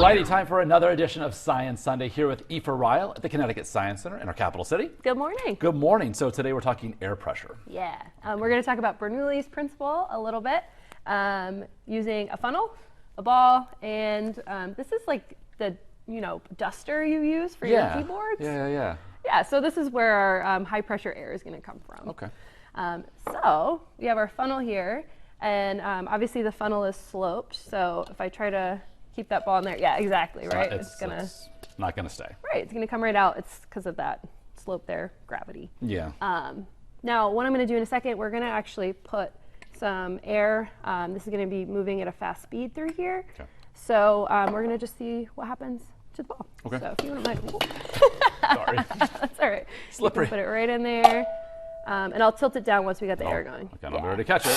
Alrighty, time for another edition of Science Sunday here with Aoife Ryle at the Connecticut Science Center in our capital city. Good morning. Good morning. So today we're talking air pressure. Yeah, we're going to talk about Bernoulli's principle a little bit, using a funnel, a ball, and this is like the duster you use for your keyboards. Yeah, so this is where our high pressure air is going to come from. Okay. So we have our funnel here, and obviously the funnel is sloped. So if I try to keep that ball in there, yeah, exactly, right? It's not going to stay. Right, it's going to come right out. It's because of that slope there, gravity. Yeah. Now, what I'm going to do in a second, we're going to actually put some air. This is going to be moving at a fast speed through here. Okay. So we're going to just see what happens to the ball. Okay. So if you wouldn't mind. Sorry. That's all right. Slippery. You can put it right in there. And I'll tilt it down once we got the air going. Okay, I'll be ready to catch it.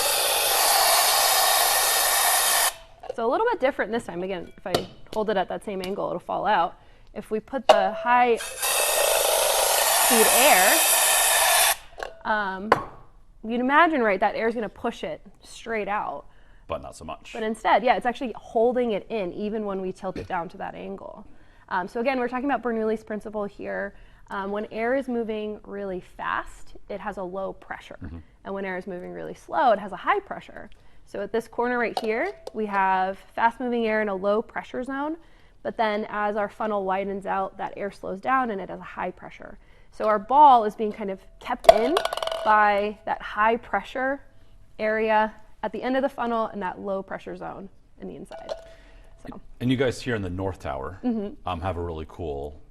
So a little bit different this time. Again, if I hold it at that same angle, it'll fall out. If we put the high speed air, you'd imagine, right, that air is going to push it straight out. But not so much. But instead, yeah, it's actually holding it in even when we tilt it down to that angle. So again, we're talking about Bernoulli's principle here. When air is moving really fast, it has a low pressure. And when air is moving really slow, it has a high pressure. So at this corner right here, we have fast moving air in a low pressure zone. But then as our funnel widens out, that air slows down and it has a high pressure. So our ball is being kind of kept in by that high pressure area at the end of the funnel and that low pressure zone in the inside. So. And you guys here in the North Tower have a really cool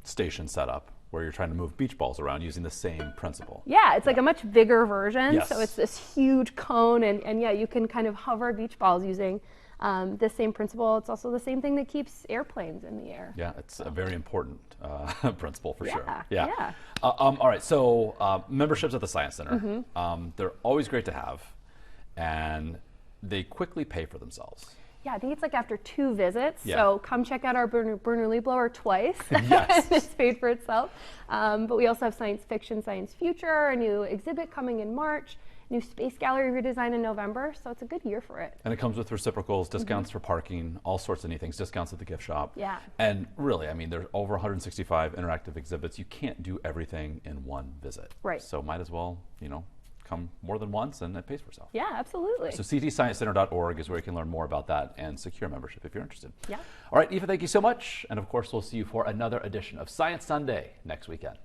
station set up where you're trying to move beach balls around using the same principle. Yeah, it's like a much bigger version. Yes. So it's this huge cone, and yeah, you can kind of hover beach balls using this same principle. It's also the same thing that keeps airplanes in the air. Yeah, it's a very important principle for sure. Yeah. All right, so memberships at the Science Center, they're always great to have, and they quickly pay for themselves. Yeah, I think it's like after 2 visits. Yeah. So come check out our Bernoulli blower twice. Yes. It's paid for itself. But we also have science fiction, science future, a new exhibit coming in March, new space gallery redesign in November. So it's a good year for it. And it comes with reciprocals, discounts for parking, all sorts of neat things, discounts at the gift shop. Yeah. And really, I mean, there's over 165 interactive exhibits. You can't do everything in one visit. Right. So might as well, come more than once, and it pays for itself. Yeah, absolutely. So ctsciencecenter.org is where you can learn more about that and secure membership if you're interested. Yeah. All right, Aoife, thank you so much. And of course, we'll see you for another edition of Science Sunday next weekend.